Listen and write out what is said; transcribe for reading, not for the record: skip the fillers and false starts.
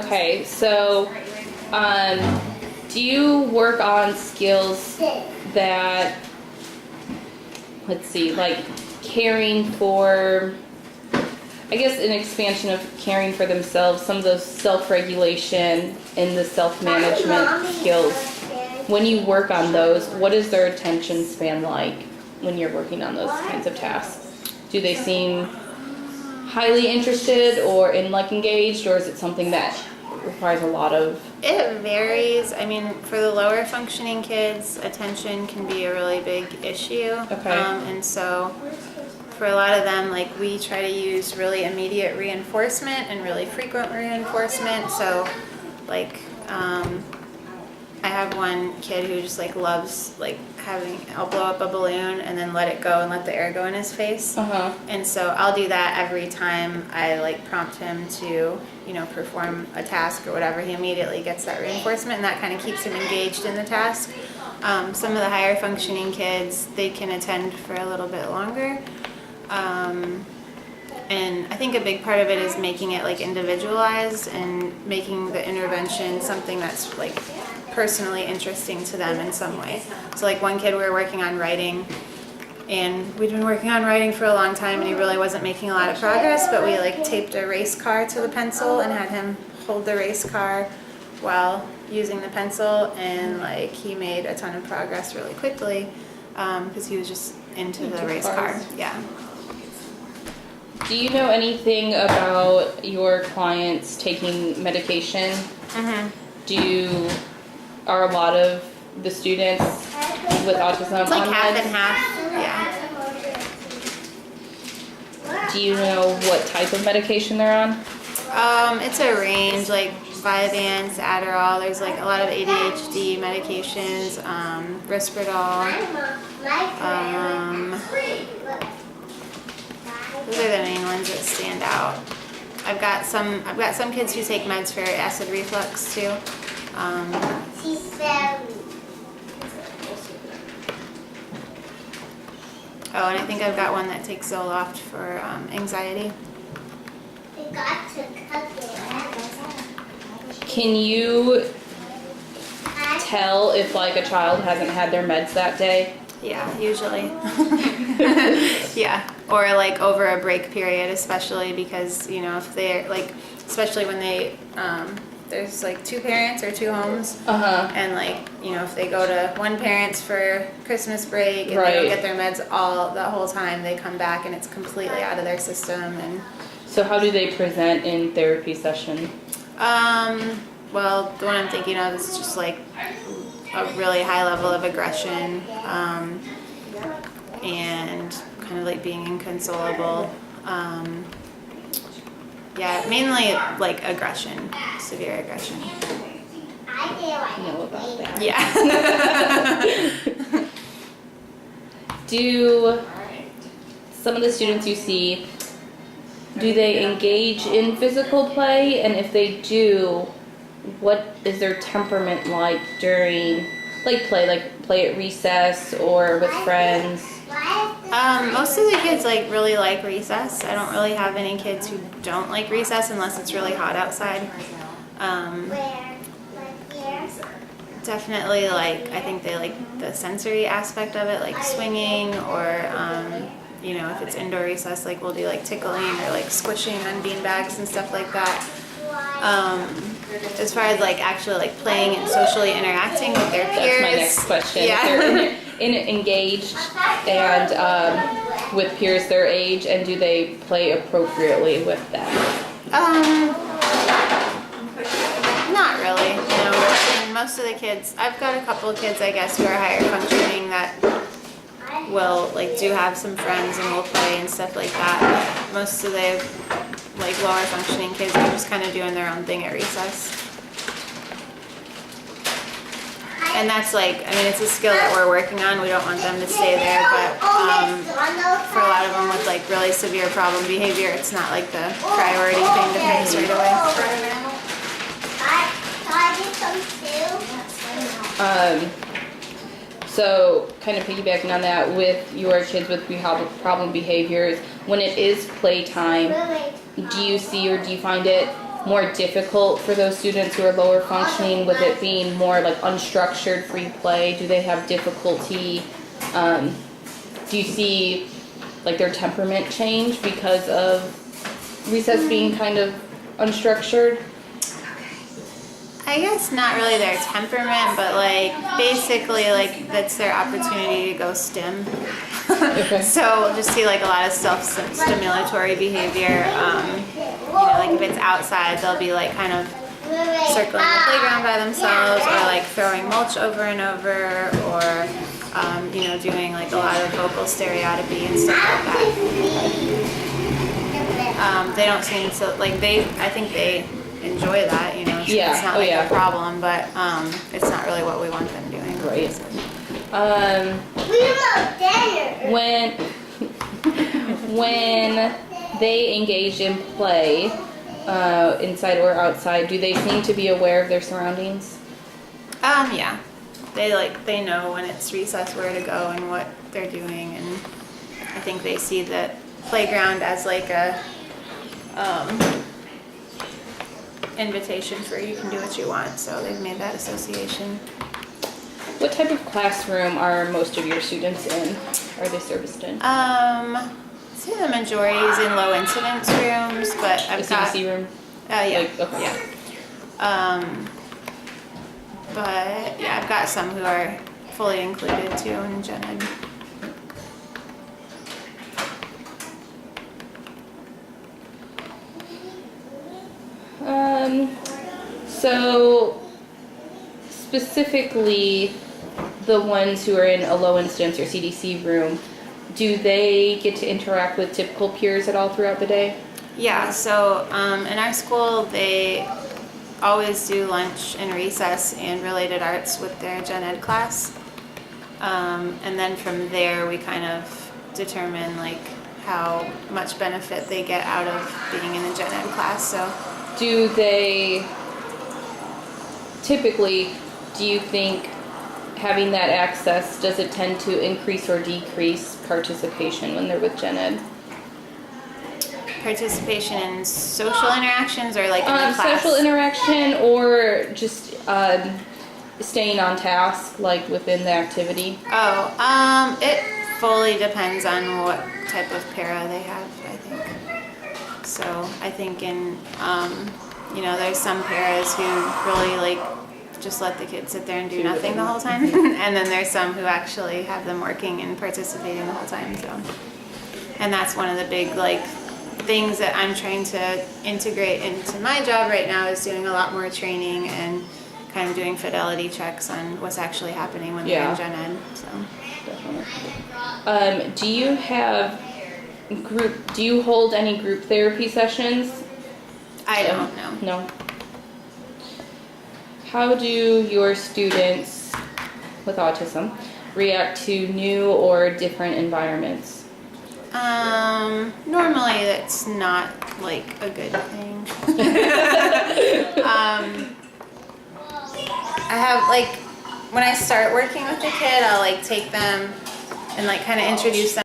Okay, so do you work on skills that, let's see, like caring for, I guess an expansion of caring for themselves, some of those self-regulation and the self-management skills. When you work on those, what is their attention span like when you're working on those kinds of tasks? Do they seem highly interested or engaged, or is it something that requires a lot of? It varies. I mean, for the lower functioning kids, attention can be a really big issue. Okay. And so for a lot of them, like, we try to use really immediate reinforcement and really frequent reinforcement. So like, I have one kid who just like loves like I'll blow up a balloon and then let it go and let the air go in his face. And so I'll do that every time I like prompt him to, perform a task or whatever. He immediately gets that reinforcement, and that kind of keeps him engaged in the task. Some of the higher functioning kids, they can attend for a little bit longer. And I think a big part of it is making it like individualized and making the intervention something that's like personally interesting to them in some way. So like one kid, we were working on writing, and we'd been working on writing for a long time, and he really wasn't making a lot of progress, but we like taped a race car to the pencil and had him hold the race car while using the pencil, and like he made a ton of progress really quickly because he was just into the race car. Yeah. Do you know anything about your clients taking medication? Are a lot of the students with autism it's like on half meds? and half, yeah. Do you know what type of medication they're on? It's a range, like Vyvanse, Adderall. There's like a lot of ADHD medications, Risperdal. Those are the main ones that stand out. I've got some kids who take meds for acid reflux too. Oh, and I think I've got one that takes Zoloft for anxiety. Can you tell if like a child hasn't had their meds that day? Yeah, usually. Yeah, or like over a break period, especially because if they're like, especially when they there's like two parents or two homes, and like if they go to one parent's for Christmas break and they don't get their meds the whole time, they come back and it's completely out of their system. And so how do they present in therapy session? Well, the one I'm thinking of is just like a really high level of aggression, and kind of like being inconsolable. Yeah, mainly like aggression, severe aggression. I know about that. Yeah. Do some of the students you see, do they engage in physical play? And if they do, what is their temperament like during play at recess or with friends? Most of the kids really like recess. I don't really have any kids who don't like recess unless it's really hot outside. Definitely I think they like the sensory aspect of it, like swinging, or if it's indoor recess, we'll do tickling or squishing on bean bags and stuff like that. As far as actually playing and socially interacting with their peers. That's my next question. Yeah. They're engaged and with peers their age, and do they play appropriately with them? Not really. Most of the kids, I've got a couple of kids, I guess, who are higher functioning that will do have some friends and will play and stuff like that. Most of the lower functioning kids are just kind of doing their own thing at recess. And that's it's a skill that we're working on. We don't want them to stay there, but for a lot of them with really severe problem behavior, it's not the priority thing to fix right away. So kind of piggybacking on that, with your kids with problem behaviors, when it is playtime, do you see or do you find it more difficult for those students who are lower functioning with it being more like unstructured free play? Do they have difficulty? Do you see like their temperament change because of recess being kind of unstructured? I guess not really their temperament, but like basically like that's their opportunity to go STEM. Okay. So just see like a lot of self-stimulatory behavior. You know, like if it's outside, they'll be like kind of circling the playground by themselves, or like throwing mulch over and over, or you know, doing like a lot of vocal stereotypy and stuff like that. They don't seem to like I think they enjoy that, you know. So Yeah. it's not like a problem, but it's not really what we want them doing. Right. When they engage in play, inside or outside, do they seem to be aware of their surroundings? Yeah. They know when it's recess where to go and what they're doing, and I think they see the playground as like a invitation for you can do what you want, so they've made that association. What type of classroom are most of your students in? Are they serviced in? I'd say the majority is in low incidence rooms, but I've The got CDC room? yeah, Like, okay. yeah. But yeah, I've got some who are fully included too in gen ed. So specifically the ones who are in a low incidence or CDC room, do they get to interact with typical peers at all throughout the day? Yeah, so in our school they always do lunch and recess and related arts with their gen ed class. And then from there we kind of determine like how much benefit they get out of being in a gen ed class. So Do they typically, do you think having that access, does it tend to increase or decrease participation when they're with gen ed? participation in social interactions or like in the class? Social interaction or just staying on task, like within the activity? It fully depends on what type of para they have, I think. So I think in, you know, there's some paras who really like just let the kids sit there and do nothing the whole time. And then there's some who actually have them working and participating the whole time. So, and that's one of the big like things that I'm trying to integrate into my job right now, is doing a lot more training and kind of doing fidelity checks on what's actually happening when they're in gen ed. So. Definitely. Do you have do you hold any group therapy sessions? I don't know. No. How do your students with autism react to new or different environments? Normally that's not like a good thing. I have like, when I start working with a kid, I'll like take them and like kind of introduce them